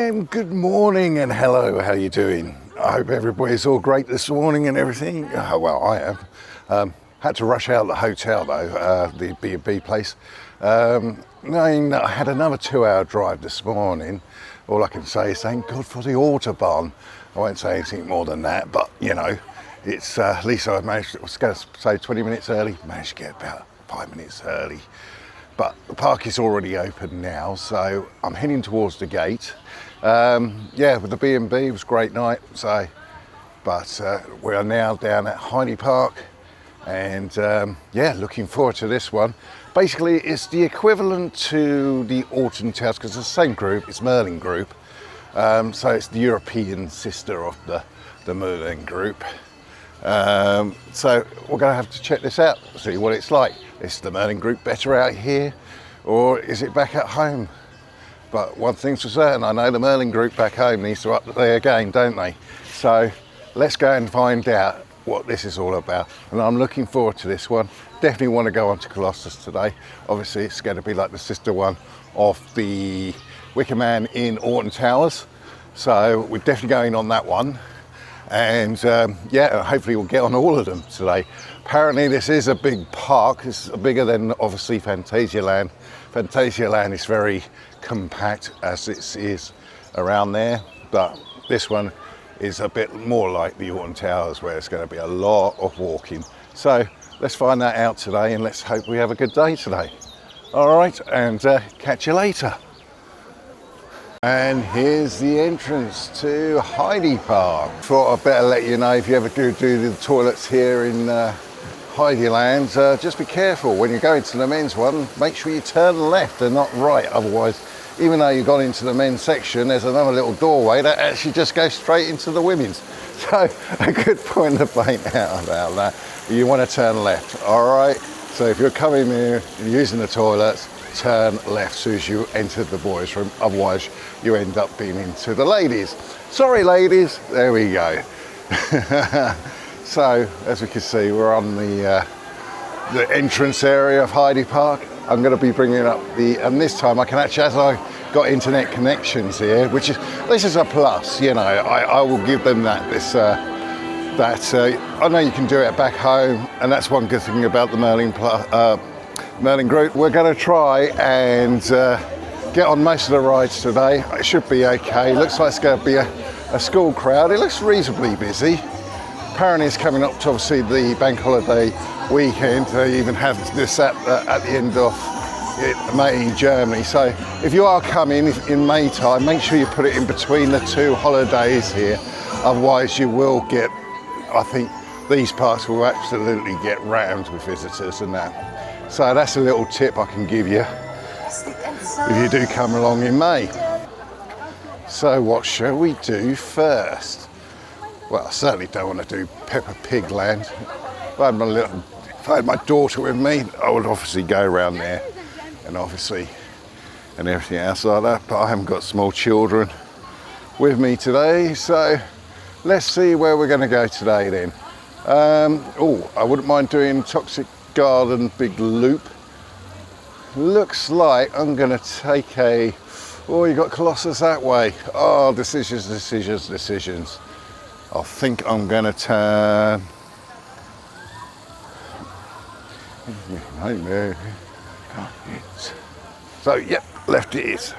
And good morning and hello, how you doing? I hope everybody's all great this morning and everything. Well, I am. Had to rush out of the hotel though, the B&B place. Knowing that I had another 2-hour drive this morning, all I can say is thank God for the Autobahn. I won't say anything more than that, but you know, it's at least I managed, I was going to say 20 minutes early, managed to get about 5 minutes early. But the park is already open now, so I'm heading towards the gate. Yeah, with the B&B, it was a great night. So, but we are now down at Heide Park, and yeah, looking forward to this one. Basically, it's the equivalent to the Alton Towers because it's the same group. It's Merlin Group, so it's the European sister of the Merlin Group. So we're going to have to check this out, see what it's like. Is the Merlin Group better out here, or is it back at home? But one thing's for certain, I know the Merlin Group back home needs to up their game, don't they? So let's go and find out what this is all about. And I'm looking forward to this one. Definitely want to go on to Colossus today. Obviously it's going to be like the sister one of the Wicker Man in Alton Towers. So we're definitely going on that one. And yeah, hopefully we'll get on all of them today. Apparently this is a big park. It's bigger than obviously Phantasialand. Phantasialand is very compact as it is around there, but this one is a bit more like the Alton Towers where it's going to be a lot of walking. So let's find that out today and let's hope we have a good day today. All right, and catch you later. And here's the entrance to Heide Park. Thought I'd better let you know if you ever do the toilets here in Heideland, just be careful when you go into the men's one, make sure you turn left and not right, otherwise, even though you've gone into the men's section, there's another little doorway that actually just goes straight into the women's. So a good point to point out about that. You want to turn left, all right? So if you're coming here and using the toilets, turn left as soon as you enter the boys' room, otherwise you end up being into the ladies. Sorry ladies, there we go. So as we can see, we're on the entrance area of Heide Park. I'm going to be bringing up and this time I can actually, as I got internet connections here, this is a plus, you know, I will give them that. I know you can do it back home, and that's one good thing about the Merlin Group. We're going to try and get on most of the rides today. It should be okay. Looks like it's going to be a school crowd. It looks reasonably busy. Apparently it's coming up to obviously the bank holiday weekend. They even have this at the end of May in Germany. So if you are coming in May time, make sure you put it in between the two holidays here. Otherwise you will get, I think these parks will absolutely get rammed with visitors and that. So that's a little tip I can give you if you do come along in May. So what shall we do first? Well, I certainly don't want to do Peppa Pig Land. If I had my daughter with me, I would obviously go around there and everything else like that. But I haven't got small children with me today, so let's see where we're going to go today then. Oh, I wouldn't mind doing Toxic Garden Big Loop. Looks like I'm going to take oh, you got Colossus that way. Oh, decisions. I think I'm going to turn. So, yep, left it is.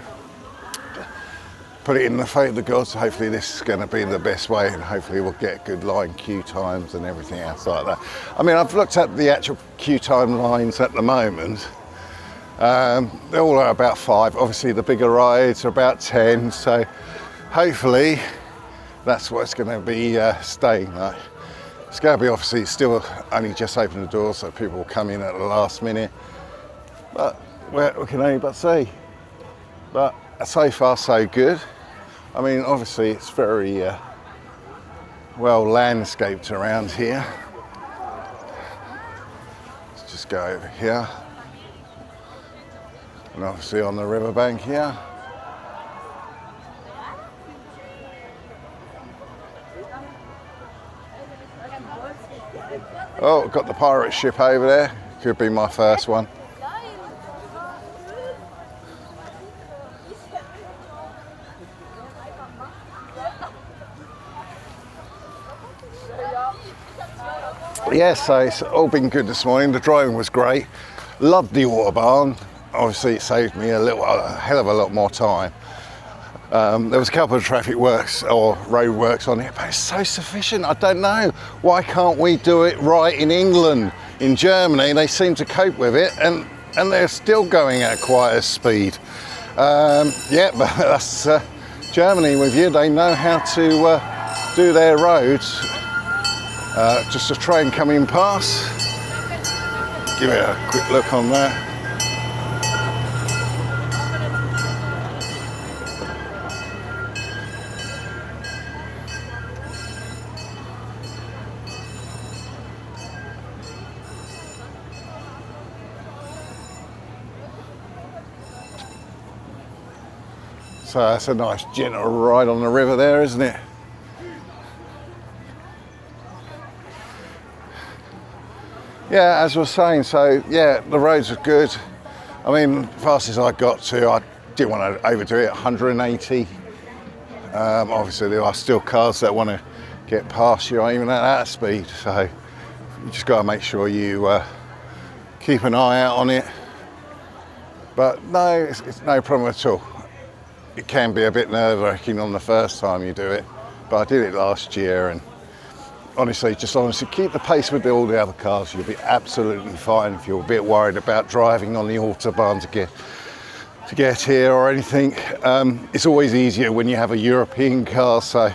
Put it in the fate of the gods. Hopefully this is going to be the best way, and hopefully we'll get good line queue times and everything else like that. I mean, I've looked at the actual queue time lines at the moment. They all are about 5. Obviously the bigger rides are about 10, so hopefully that's what it's going to be staying like. It's going to be obviously still only just open the door, so people will come in at the last minute. But we can only but see. But so far so good. I mean, obviously it's very well landscaped around here. Let's just go over here. And obviously on the riverbank here. Oh, got the pirate ship over there. Could be my first one. Yeah, so it's all been good this morning. The driving was great. Loved the Autobahn. Obviously, it saved me a hell of a lot more time. There was a couple of traffic works or road works on it, but it's so sufficient. I don't know. Why can't we do it right in England? In Germany, they seem to cope with it, and they're still going at quite a speed. Yeah, but that's Germany with you. They know how to do their roads. Just a train coming past. Give it a quick look on there. So that's a nice gentle ride on the river there, isn't it? Yeah, as I was saying, so yeah, the roads are good. I mean, fastest I got to, I didn't want to overdo it, 180. Obviously there are still cars that want to get past you even at that speed, so you just got to make sure you keep an eye out on it. But no, it's no problem at all. It can be a bit nerve-wracking on the first time you do it, but I did it last year, and honestly keep the pace with all the other cars. You'll be absolutely fine. If you're a bit worried about driving on the Autobahn to get here or anything, it's always easier when you have a European car, so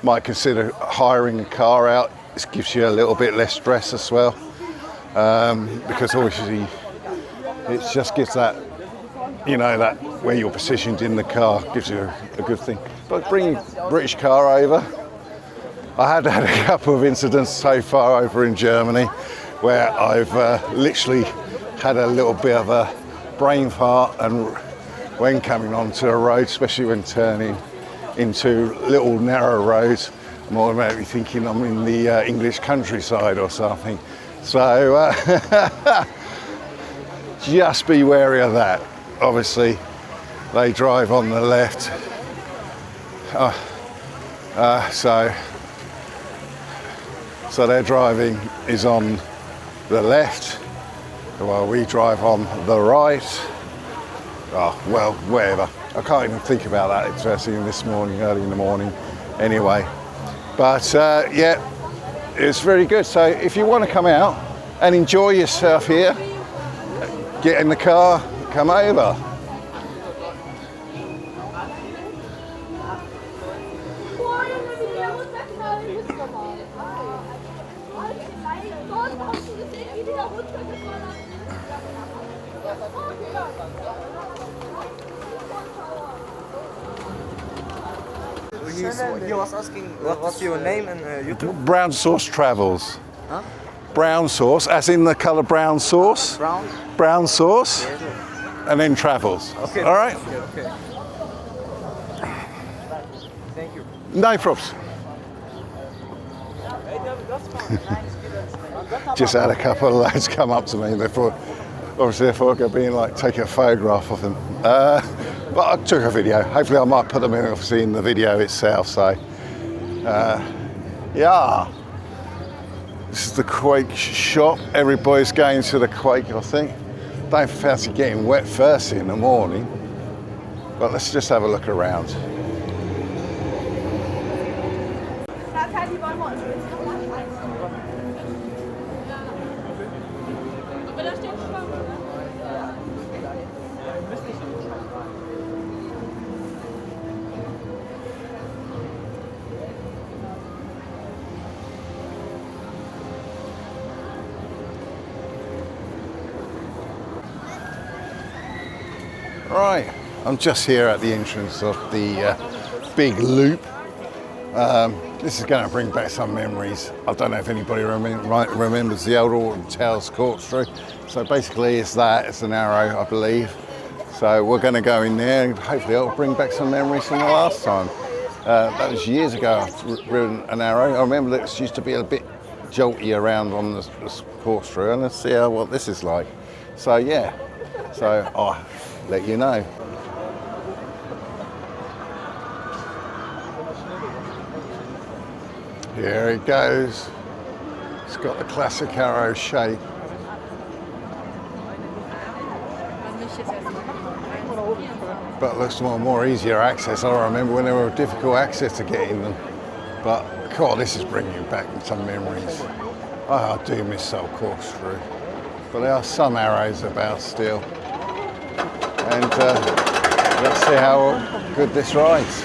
might consider hiring a car out. This gives you a little bit less stress as well, because obviously it just gives that, you know, that where you're positioned in the car gives you a good thing. But bring your British car over. I had a couple of incidents so far over in Germany where I've literally had a little bit of a brain fart, and when coming onto a road, especially when turning into little narrow roads, I'm automatically thinking I'm in the English countryside or something. So just be wary of that. Obviously, they drive on the left, so their driving is on the left, while we drive on the right. Oh, well, whatever. I can't even think about that. It's first thing this morning, early in the morning, anyway. But yeah, it's very good. So if you want to come out and enjoy yourself here, get in the car, come over. He was asking what's your name and YouTube? Brown Sauce Travels. Huh? Brown sauce, as in the colour brown sauce. Brown? Brown sauce, Yes. and then Travels. Okay. All right? Okay. Thank you. No problems. Just had a couple of lads come up to me. They thought I could be in, like, take a photograph of them. But I took a video. Hopefully I might put them in, obviously, in the video itself. So, yeah. This is the Quake shop. Everybody's going to the Quake, I think. Don't fancy getting wet first in the morning. But let's just have a look around. Right, I'm just here at the entrance of the big loop. This is going to bring back some memories. I don't know if anybody remembers the old Alton Towers corkscrew. So basically it's an arrow, I believe. So we're going to go in there and hopefully it'll bring back some memories from the last time. That was years ago I've ridden an arrow. I remember that it used to be a bit jolty around on the corkscrew, and let's see what this is like. So yeah, so I'll let you know. Here it goes. It's got the classic arrow shape. But it looks more easier access. I remember when they were difficult access to get in them. But God, this is bringing back some memories. Oh, I do miss old corkscrew. But there are some arrows about still. And let's see how good this rides.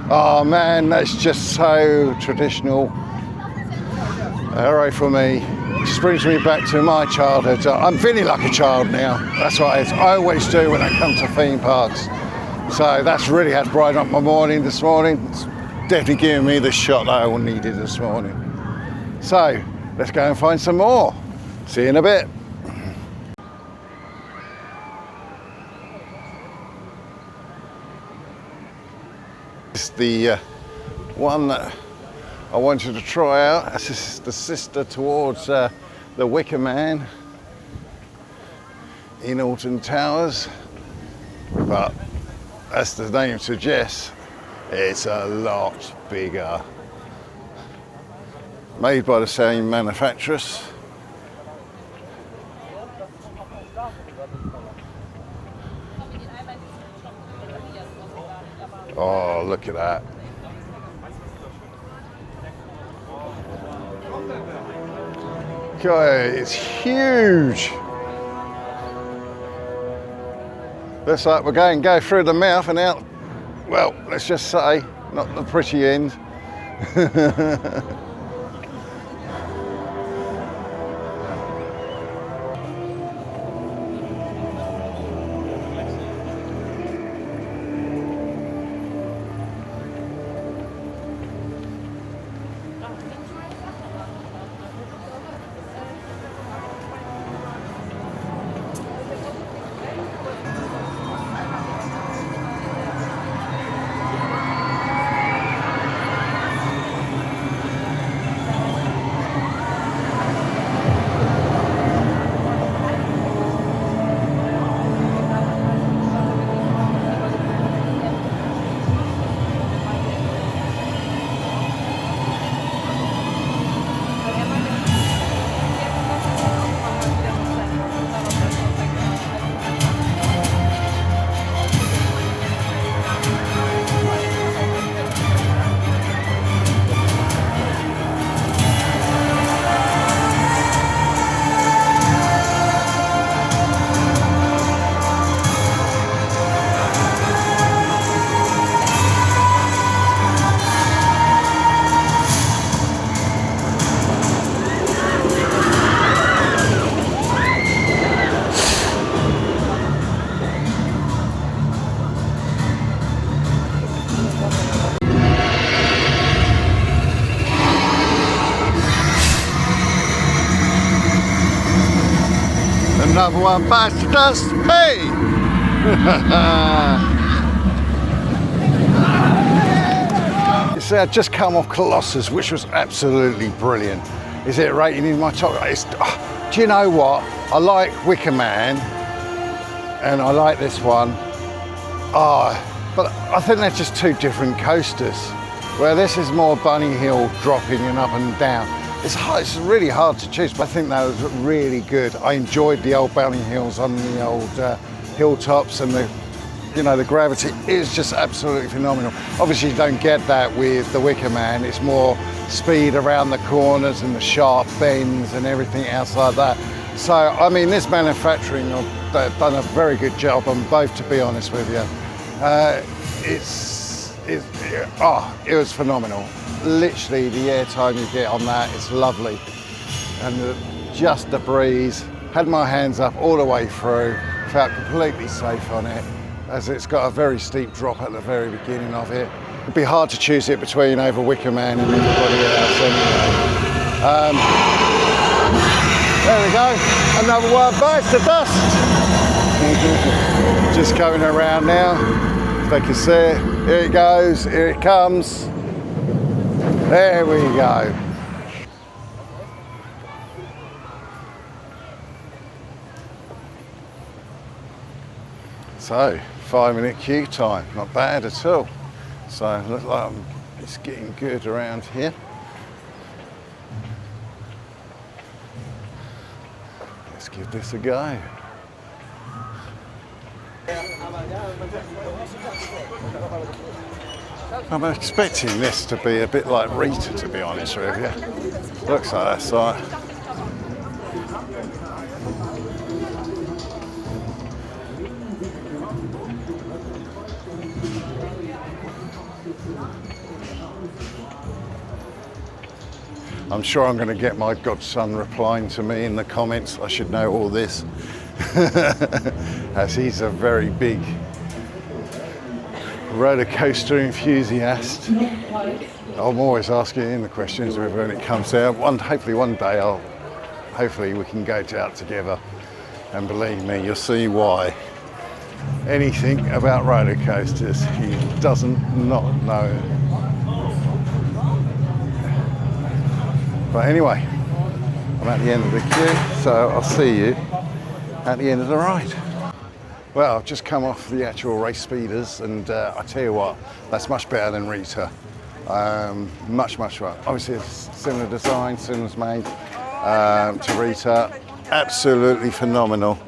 Oh man, that's just so traditional. Arrow for me. Just brings me back to my childhood. I'm feeling like a child now. That's what I always do when I come to theme parks. So that's really had brightened up my morning this morning. It's definitely giving me the shot that I needed this morning. So let's go and find some more. See you in a bit. It's the one that I wanted to try out. This is the sister towards the Wicker Man in Alton Towers, but as the name suggests, it's a lot bigger. Made by the same manufacturers. Oh, look at that. God, it's huge. Looks like we're going to go through the mouth and out, well, let's just say, not the pretty end. Another one bites the dust. Hey! You see, I've just come off Colossus, which was absolutely brilliant. Is it rating in my top? Do you know what? I like Wicker Man, and I like this one. But I think they're just two different coasters. Where this is more bunny hill dropping and up and down. It's really hard to choose, but I think that was really good. I enjoyed the old bunny hills on the old hilltops, and the gravity is just absolutely phenomenal. Obviously you don't get that with the Wicker Man. It's more speed around the corners and the sharp bends and everything else like that. So, I mean, this manufacturing, they've done a very good job on both, to be honest with you. It was phenomenal. Literally the airtime you get on that is lovely, and just the breeze. Had my hands up all the way through, felt completely safe on it, as it's got a very steep drop at the very beginning of it. It'd be hard to choose it between over Wicker Man and everybody else anyway. There we go, another one bites the dust. Just coming around now, if they can see it. Here it goes, here it comes. There we go. So 5-minute queue time, not bad at all. So looks like it's getting good around here. Let's give this a go. I'm expecting this to be a bit like Rita, to be honest with you. Looks like that site. I'm sure I'm going to get my godson replying to me in the comments. I should know all this, as he's a very big roller coaster enthusiast. I'm always asking him the questions when it comes out. Hopefully one day hopefully we can go out together, and believe me, you'll see why. Anything about roller coasters, he doesn't not know. But anyway, I'm at the end of the queue, so I'll see you at the end of the ride. Well, I've just come off the actual race speeders, and I tell you what, that's much better than Rita. Much better. Obviously, it's similar design, similar made to Rita. Absolutely phenomenal.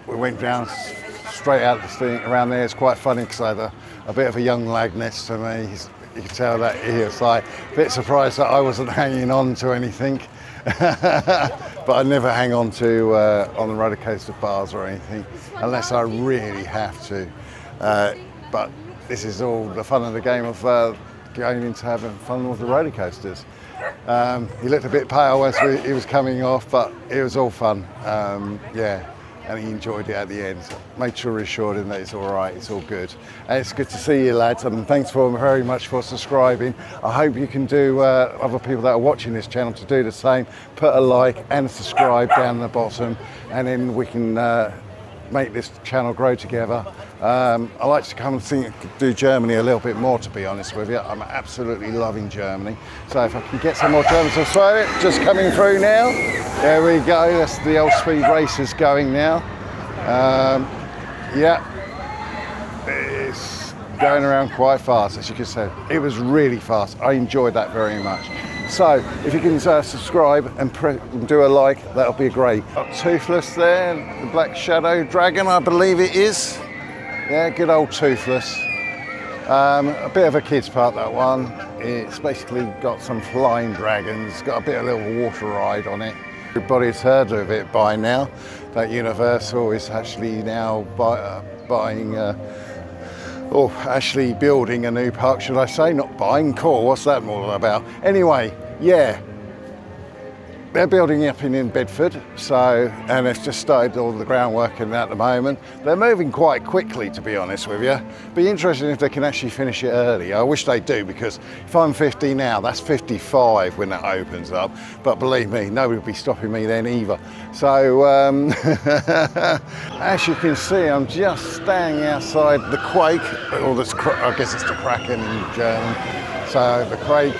We went down straight out the thing around there. It's quite funny because I had a bit of a young lad next to me. You can tell that he was like a bit surprised that I wasn't hanging on to anything. But I never hang on to on the roller coaster bars or anything unless I really have to. But this is all the fun of the game of going into having fun with the roller coasters. He looked a bit pale as he was coming off, but it was all fun. Yeah. And he enjoyed it at the end. Made sure we assured him that it's all right, it's all good. And it's good to see you, lads, and thanks very much for subscribing. I hope you can do other people that are watching this channel to do the same. Put a like and subscribe down the bottom, and then we can make this channel grow together. I like to come and do Germany a little bit more, to be honest with you. I'm absolutely loving Germany. So if I can get some more German subscribers, just coming through now. There we go, that's the old speed racers going now. Yeah, it's going around quite fast, as you can see. It was really fast. I enjoyed that very much. So if you can subscribe and do a like, that'll be great. Got Toothless there, the Black Shadow Dragon, I believe it is. Yeah, good old Toothless. A bit of a kid's park, that one. It's basically got some flying dragons, got a bit of a little water ride on it. Everybody's heard of it by now, that Universal is actually now actually building a new park, should I say, not buying. Cool, what's that all about? Anyway, yeah, they're building up in Bedford, and they've just started all the groundwork in at the moment. They're moving quite quickly, to be honest with you. Be interesting if they can actually finish it early. I wish they do, because if I'm 50 now, that's 55 when that opens up. But believe me, nobody will be stopping me then either. So, as you can see, I'm just standing outside the Quake, or I guess it's the Kraken in German. So the Quake,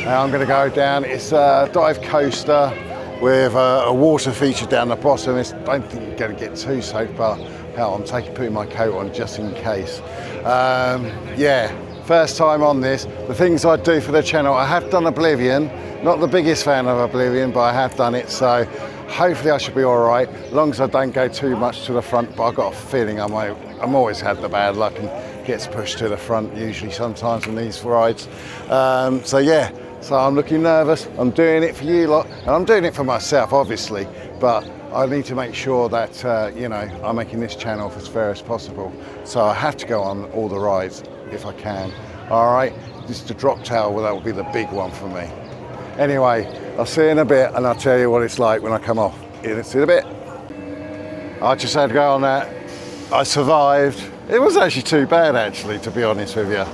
I'm going to go down. It's a dive coaster with a water feature down the bottom. I don't think you're going to get too soaked, but hell, I'm putting my coat on just in case. Yeah, first time on this. The things I do for the channel, I have done Oblivion. Not the biggest fan of Oblivion, but I have done it, so hopefully I should be all right, as long as I don't go too much to the front. But I've got a feeling I'm always had the bad luck and gets pushed to the front usually sometimes on these rides. So yeah, so I'm looking nervous. I'm doing it for you lot, and I'm doing it for myself, obviously, but I need to make sure that, you know, I'm making this channel as fair as possible. So I have to go on all the rides if I can. All right, this is the drop tower, well, that will be the big one for me. Anyway, I'll see you in a bit, and I'll tell you what it's like when I come off. See you in a bit. I just had to go on that. I survived. It wasn't actually too bad, actually, to be honest with you.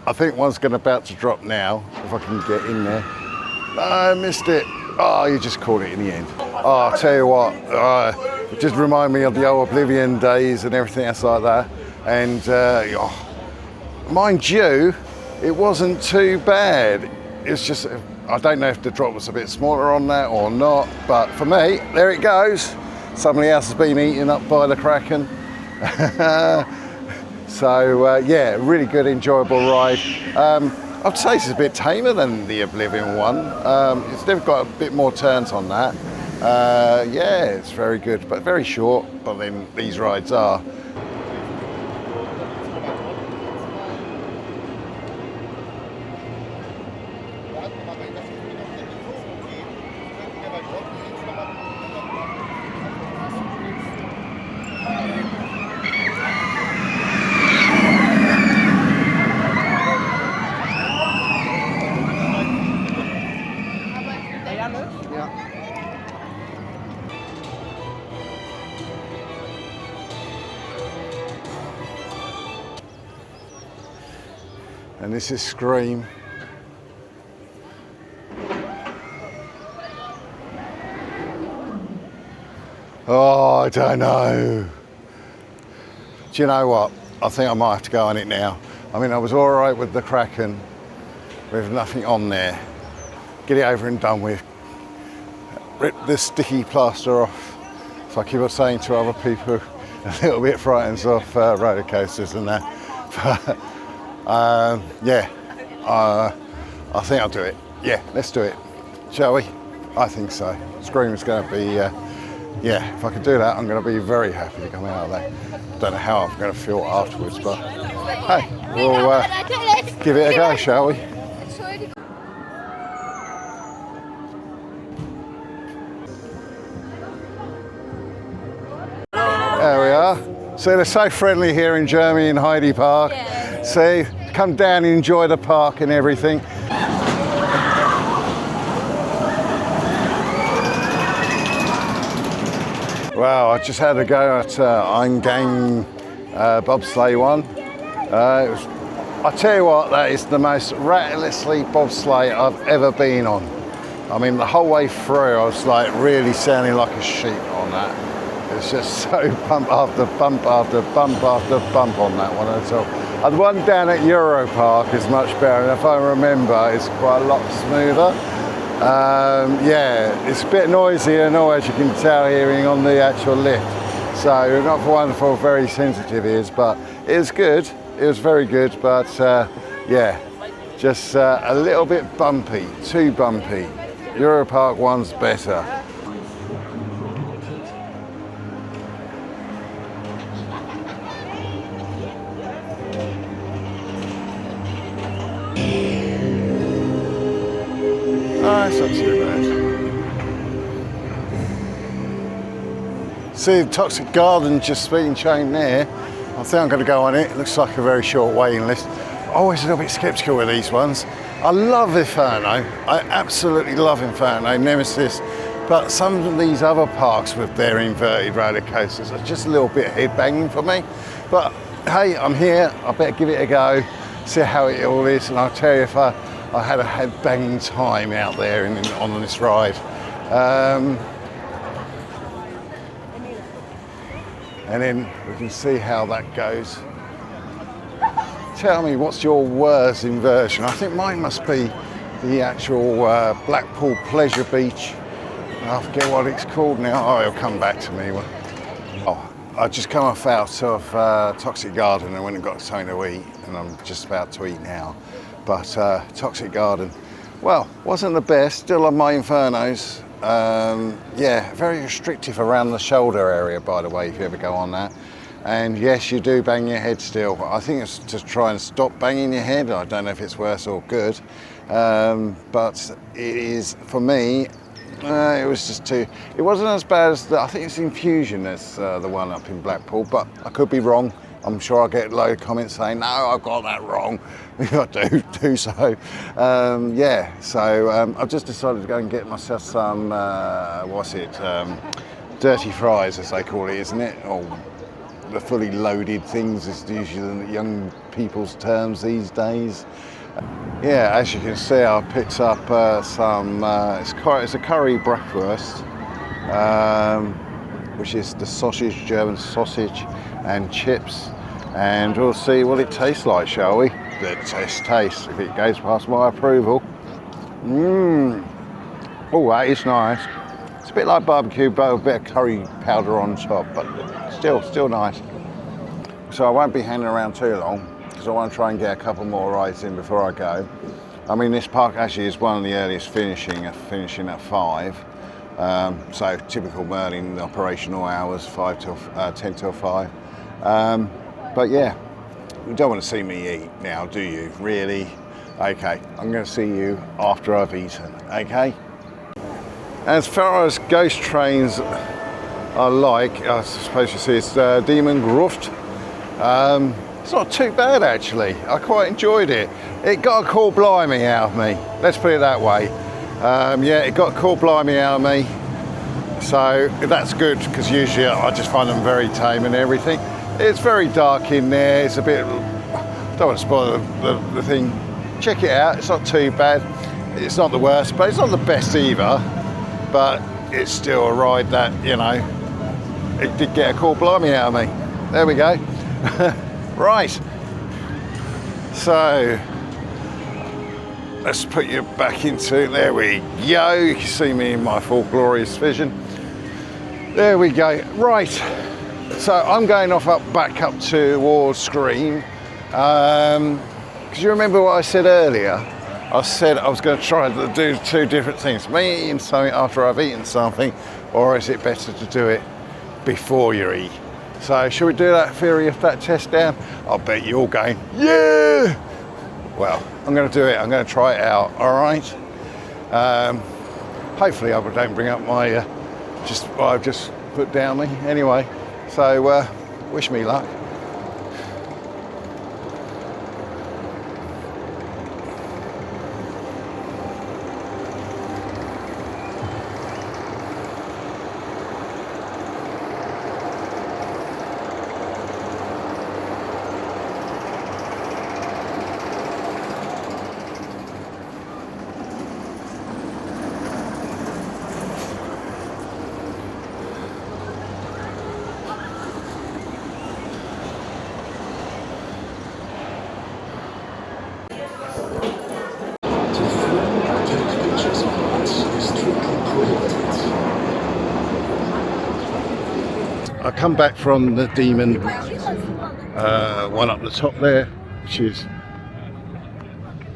I think one's about to drop now, if I can get in there. No, I missed it. Oh, you just caught it in the end. Oh, I'll tell you what, it just reminded me of the old Oblivion days and everything else like that. And mind you, it wasn't too bad. It's just, I don't know if the drop was a bit smaller on that or not, but for me, there it goes. somebody else has been eaten up by the Kraken. So yeah, really good, enjoyable ride. I'd say it's a bit tamer than the Oblivion one. It's never got a bit more turns on that. Yeah, it's very good, but very short. But then these rides are. And this is Scream. Oh, I don't know. Do you know what? I think I might have to go on it now. I mean, I was all right with the Kraken, with nothing on there. Get it over and done with. Rip the sticky plaster off. So I keep on saying to other people, a little bit frightens off roller coasters and that. But, yeah, I think I'll do it. Yeah, let's do it. Shall we? I think so. Scream is going to be, yeah, if I can do that, I'm going to be very happy to come out of that. Don't know how I'm going to feel afterwards, but hey, we'll give it a go, shall we? There we are. So they're so friendly here in Germany in Heide Park. Yeah. See, come down and enjoy the park and everything. Wow, I just had a go at Eingang bobsleigh one. I tell you what, that is the most rattlersley bobsleigh I've ever been on. I mean, the whole way through, I was like really sounding like a sheep on that. It's just so bump after bump after bump after bump on that one at all. The one down at Euro Park is much better, and if I remember, it's quite a lot smoother. Yeah, it's a bit noisy and all, as you can tell, hearing on the actual lift. So not wonderful, very sensitive ears, but it was good. It was very good, but yeah, just a little bit bumpy, too bumpy. Euro Park one's better. Oh, it's not too bad. See the Toxic Garden just being shown there. I think I'm going to go on it. It looks like a very short waiting list. Always a little bit sceptical with these ones. I love Inferno. I absolutely love Inferno, Nemesis. But some of these other parks with their inverted roller coasters are just a little bit head-banging for me. But hey, I'm here. I better give it a go, see how it all is, and I'll tell you if I had a head-banging time out there on this ride. And then we can see how that goes. Tell me, what's your worst inversion? I think mine must be the actual Blackpool Pleasure Beach. I forget what it's called now. Oh, it'll come back to me. Oh, I just come off out of Toxic Garden and went and got something to eat, and I'm just about to eat now. But Toxic Garden, well, wasn't the best. Still on my Infernos. Yeah, very restrictive around the shoulder area, by the way, if you ever go on that. And yes, you do bang your head still. I think it's to try and stop banging your head. I don't know if it's worse or good. But it is, for me, it was just too, it wasn't as bad as, I think it's Infusion as the one up in Blackpool, but I could be wrong. I'm sure I'll get a load of comments saying, no, I've got that wrong. I do so. Yeah, so I've just decided to go and get myself some, dirty fries, as they call it, isn't it? Or the fully loaded things is usually the young people's terms these days. Yeah, as you can see, I picked up some, it's a curry breakfast, which is the sausage, German sausage and chips. And we'll see what it tastes like, shall we? The test taste, if it goes past my approval. Oh, that is nice. It's a bit like barbecue, but a bit of curry powder on top, but still nice. So I won't be hanging around too long because I want to try and get a couple more rides in before I go. I mean, this park actually is one of the earliest finishing at 5. So typical Merlin operational hours, 10 till 5. But yeah, you don't want to see me eat now, do you? Really? Okay, I'm going to see you after I've eaten, okay? As far as ghost trains I like, I suppose you see, it's Demon Gruft. It's not too bad actually. I quite enjoyed it. It got a cool blimey out of me. Let's put it that way. Yeah, it got a cool blimey out of me. So that's good because usually I just find them very tame and everything. It's very dark in there. It's a bit. Don't want to spoil the thing. Check it out. It's not too bad. It's not the worst, but it's not the best either. But it's still a ride that, you know, it did get a cool blimey out of me. There we go. Right. So let's put you back into. There we go. You can see me in my full glorious vision. There we go. Right. So I'm going back up towards Scream. Because you remember what I said earlier? I said I was going to try to do 2 different things. Me eating something after I've eaten something, or is it better to do it before you eat? So should we do that theory of that test down? I'll bet you're all going, yeah! Well, I'm going to do it. I'm going to try it out, all right? Hopefully I don't bring up my, what I've just put down me. Anyway, so wish me luck. I come back from the Demon one up the top there, which is,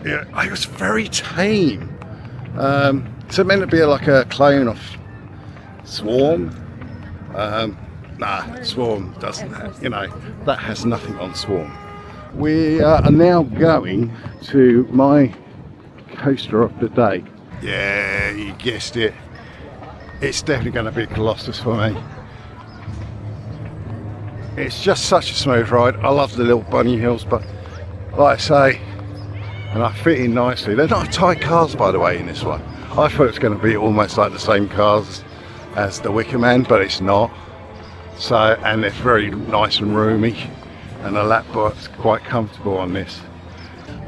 yeah, it was very tame. So it meant to be like a clone of Swarm. Nah, Swarm doesn't have, you know, that has nothing on Swarm. We are now going to my coaster of the day. Yeah, you guessed it. It's definitely going to be Colossus for me. It's just such a smooth ride. I love the little bunny hills, but like I say, and I fit in nicely. They're not tight cars, by the way, in this one. I thought it was going to be almost like the same cars as the Wicker Man, but it's not. So, and it's very nice and roomy, and the lap bike's quite comfortable on this.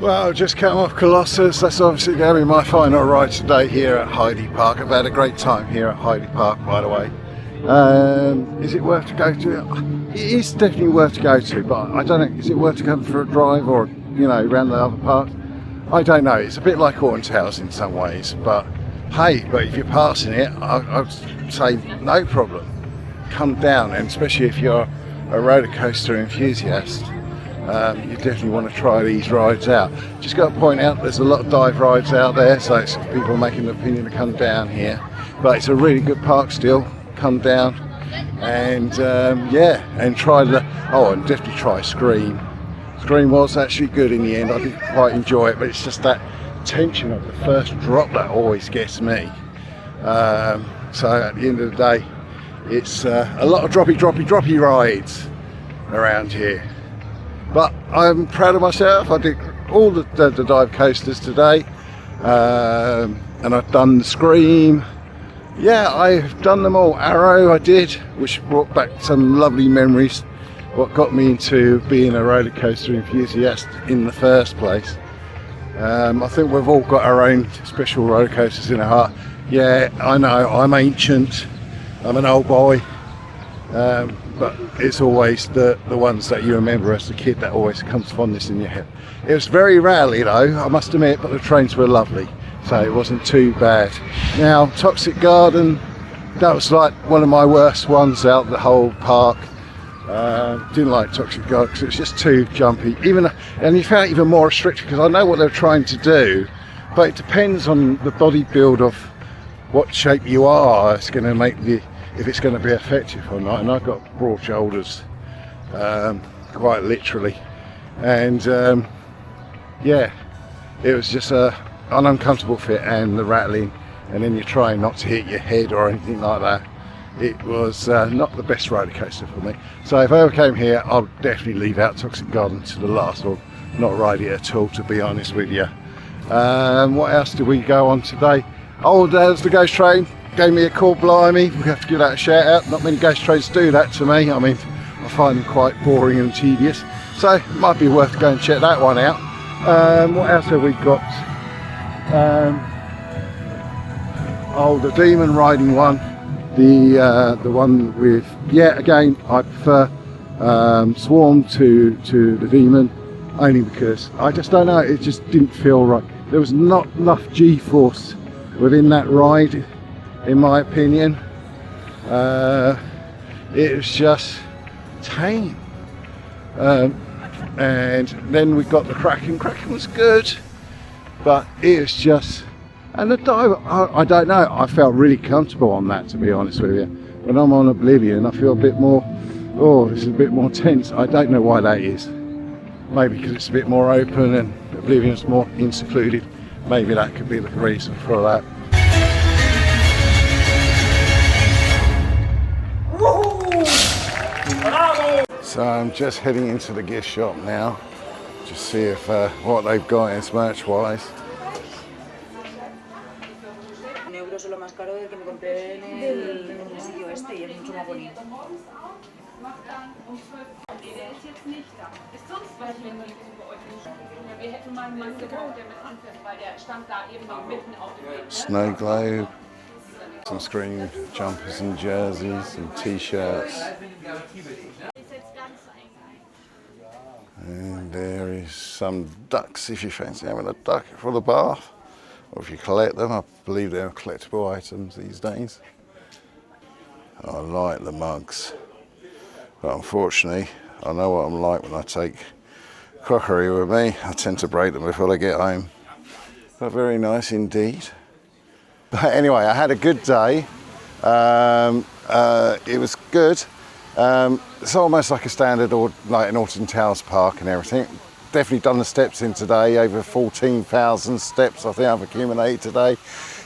Well, I've just come off Colossus. That's obviously going to be my final ride today here at Heide Park. I've had a great time here at Heide Park, by the way. Is it worth to go to? It is definitely worth to go to, but I don't know, is it worth to go for a drive or, you know, around the other park? I don't know. It's a bit like Alton Towers in some ways, but hey, but if you're passing it, I'd say no problem. Come down, and especially if you're a roller coaster enthusiast, you definitely want to try these rides out. Just got to point out there's a lot of dive rides out there, so it's people making the opinion to come down here, but it's a really good park still. Come down and yeah, and try and definitely try Scream. Scream was actually good in the end. I did quite enjoy it, but it's just that tension of the first drop that always gets me. So at the end of the day, it's a lot of droppy rides around here. But I'm proud of myself. I did all the dive coasters today, and I've done the Scream. Yeah, I've done them all. Arrow I did, which brought back some lovely memories. What got me into being a roller coaster enthusiast in the first place. I think we've all got our own special roller coasters in our heart. Yeah, I know, I'm ancient, I'm an old boy, but it's always the ones that you remember as a kid that always comes fondness in your head. It was very rarely though, I must admit, but the trains were lovely. So it wasn't too bad. Now, Toxic Garden, that was like one of my worst ones out the whole park. Didn't like Toxic Garden because it was just too jumpy. And you found it even more restricted because I know what they're trying to do, but it depends on the body build of what shape you are. It's going to make if it's going to be effective or not. And I've got broad shoulders, quite literally, and yeah, it was just an uncomfortable fit, and the rattling, and then you're trying not to hit your head or anything like that. It was not the best roller coaster for me. So if I ever came here, I'll definitely leave out Toxic Garden to the last, or not ride it at all, to be honest with you. What else did we go on today? Oh, there's the ghost train. Gave me a call, blimey. We have to give that a shout out. Not many ghost trains do that to me. I mean, I find them quite boring and tedious. So it might be worth going and check that one out. What else have we got? The demon riding one. The one with, yeah, again, I prefer Swarm to the demon, only because I just don't know, it just didn't feel right. There was not enough G-force within that ride, in my opinion. It was just tame. And then we got the Kraken. Kraken was good, but it was just, and the dive, I don't know, I felt really comfortable on that, to be honest with you. When I'm on Oblivion, I feel a bit more, it's a bit more tense. I don't know why that is. Maybe because it's a bit more open and Oblivion's more secluded. Maybe that could be the reason for that. So I'm just heading into the gift shop now, to see if what they've got is merch-wise. Lo más caro del que me compré en el sitio este y es mucho más bonito. Snow globe, some screen jumpers and jerseys and t-shirts. And there is some ducks if you fancy having a duck for the bath. Or if you collect them, I believe they're collectible items these days. I like the mugs, but unfortunately, I know what I'm like when I take crockery with me. I tend to break them before I get home. But very nice indeed. But anyway, I had a good day. It was good. It's almost like a standard, or like an Alton Towers park and everything. Definitely done the steps in today, over 14,000 steps I think I've accumulated today,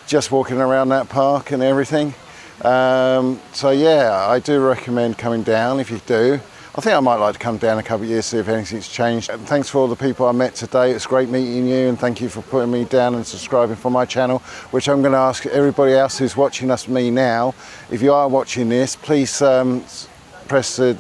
just walking around that park and everything. So yeah, I do recommend coming down if you do. I think I might like to come down a couple of years, see if anything's changed. And thanks for all the people I met today. It's great meeting you, and thank you for putting me down and subscribing for my channel, which I'm going to ask everybody else who's watching me now, if you are watching this, please press the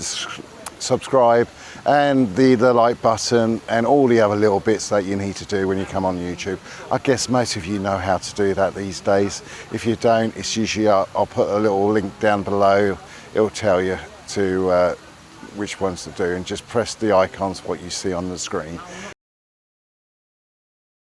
subscribe and the like button and all the other little bits that you need to do when you come on YouTube. I guess most of you know how to do that these days. If you don't, it's usually I'll put a little link down below. It'll tell you to which ones to do, and just press the icons what you see on the screen.